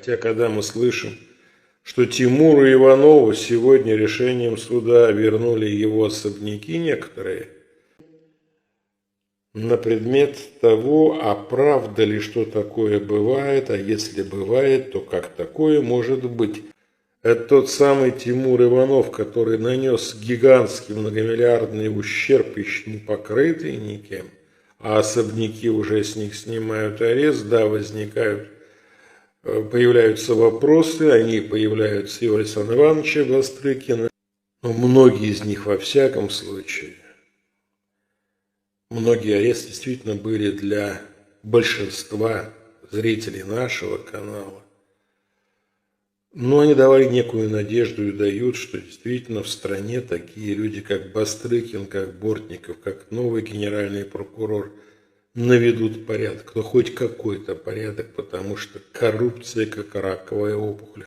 Хотя, когда мы слышим, что Тимуру Иванову сегодня решением суда вернули его особняки некоторые, на предмет того, а правда ли, что такое бывает, а если бывает, то как такое может быть. Это тот самый Тимур Иванов, который нанес гигантский многомиллиардный ущерб, еще не покрытый никем, а особняки уже с них снимают арест, да, появляются вопросы, они появляются и у Александра Ивановича Бастрыкина, но многие из них во всяком случае, многие аресты действительно были для большинства зрителей нашего канала. Но они давали некую надежду и дают, что действительно в стране такие люди, как Бастрыкин, как Бортников, как новый генеральный прокурор, наведут порядок, но хоть какой-то порядок, потому что коррупция как раковая опухоль.